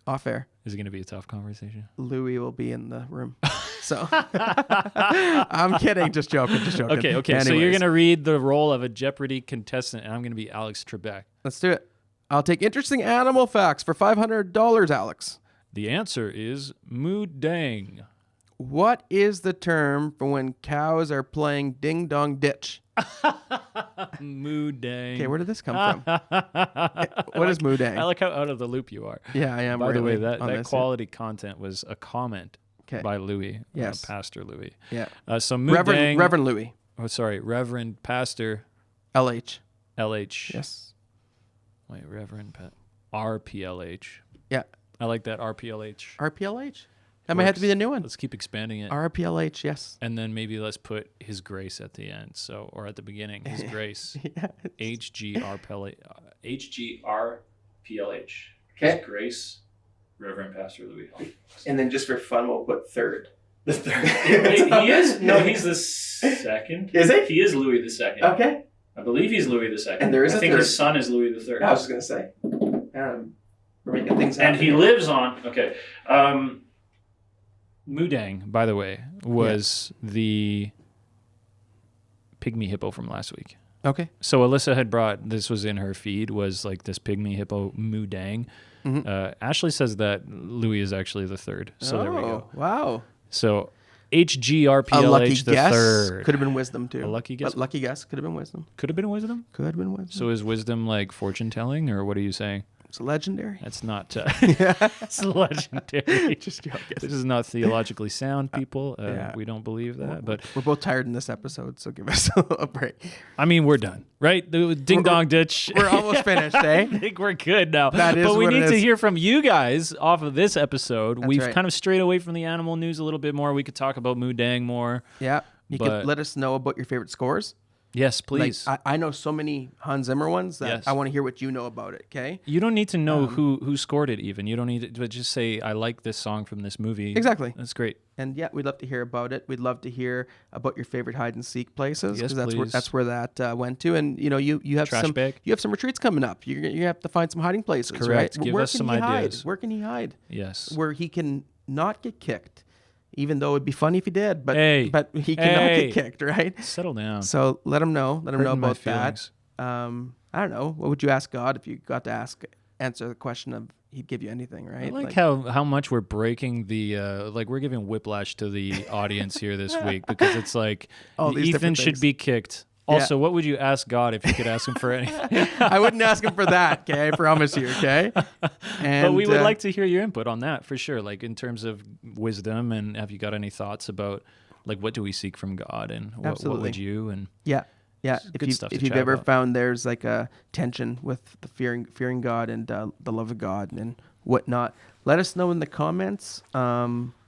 Off air. is it gonna be a tough conversation? Louis will be in the room. So I'm kidding. Just joking. Okay. So you're Anyways, gonna read the role of a Jeopardy contestant, and I'm gonna be Alex Trebek. let's do it. I'll take interesting animal facts for $500, Alex. The answer is mood dang. What is the term for when cows are playing ding dong ditch? Mood dang. Okay, where did this come from? What is moo dang? I like how out of the loop you are. Yeah, I am. By the way, really that on this, quality content was a comment Okay. by Louis, Yes. Pastor Louis. Yeah. So mood dang. Reverend Louis. Oh, sorry, Reverend Pastor LH. LH. Yes. Wait, Reverend RPLH. Yeah. I like that RPLH. RPLH? That might have to be the new one. Let's keep expanding it. RPLH, yes. And then maybe let's put His Grace at the end. So, or at the beginning, His Grace. Yeah. HGRPLH. HGRPLH. Okay. His Grace, Reverend Pastor Louis. And then just for fun, we'll put third. The third. He is? No, he's the second. Is he? He is Louis the Second. Okay. I believe he's Louis the Second. And there is I a think third. his son is Louis the Third. I was just going to say. We're making things happen. And he lives on. Okay. Mudang, by the way, was the pygmy hippo from last week. Okay. So Alyssa had brought, this was in her feed, was like this pygmy hippo moo dang. Ashley says that Louis is actually the third. So there we go. Wow. So A HGRPLH lucky the guess. third. Could have been wisdom too. A lucky guess? But lucky guess. Could have been wisdom. Could have been wisdom? Could have been wisdom. So is wisdom like fortune telling, or what are you saying? It's legendary. That's not. It's legendary. Just joking. This is not theologically sound, people. Yeah. We don't believe that. But we're both tired in this episode, so give us a break. I mean, we're done, right? The ding dong ditch. We're almost finished, eh? I think we're good now. That is but we what need it to is. hear from you guys off of this episode. That's We've right. kind of strayed away from the animal news a little bit more. We could talk about Moo Dang more. Yeah. You But- could let us know about your favorite scores. Yes, please. Like, I know so many Hans Zimmer ones that Yes. I want to hear what you know about it, okay? You don't need to know who scored it even. You don't need to, but just say, I like this song from this movie. Exactly. That's great. And yeah, we'd love to hear about it. We'd love to hear about your favorite hide and seek places. Yes, that's please. where that went to. And you know, you have Trash some bag. you have some retreats coming up. You have to find some hiding places. Correct. Right? Give Where us can some he hide? ideas. Where can he hide? Yes. Where he can not get kicked. Even though it'd be funny if he did, but Hey. but he cannot Hey. get kicked, right? Settle down. So let him know. Let him know Hurting my about that. feelings. I don't know. What would you ask God if you got to answer the question of He'd give you anything, right? I like how much we're breaking the like we're giving whiplash to the audience here this week, because it's like All these Ethan different should things. be kicked. Also, what would you ask God if you could ask him for anything? I wouldn't ask him for that. Okay, I promise you. Okay, and But we would like to hear your input on that for sure, like in terms of wisdom, and have you got any thoughts about like what do we seek from God, and what would you and Yeah. good stuff to If you've chat ever about. found there's like a tension with the fearing God and the love of God and whatnot, let us know in the comments.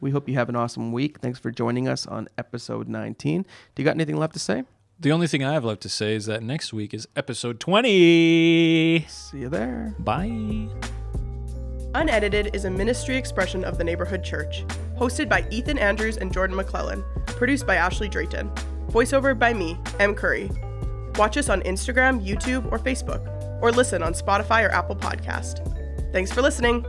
We hope you have an awesome week. Thanks for joining us on episode 19. Do you got anything left to say? The only thing I have left to say is that next week is episode 20. See you there. Bye. Unedited is a ministry expression of the Neighbourhood Church, hosted by Ethan Andrews and Jordan McClellan, produced by Ashley Drayton, voiceover by me, M. Curry. Watch us on Instagram, YouTube, or Facebook, or listen on Spotify or Apple Podcast. Thanks for listening.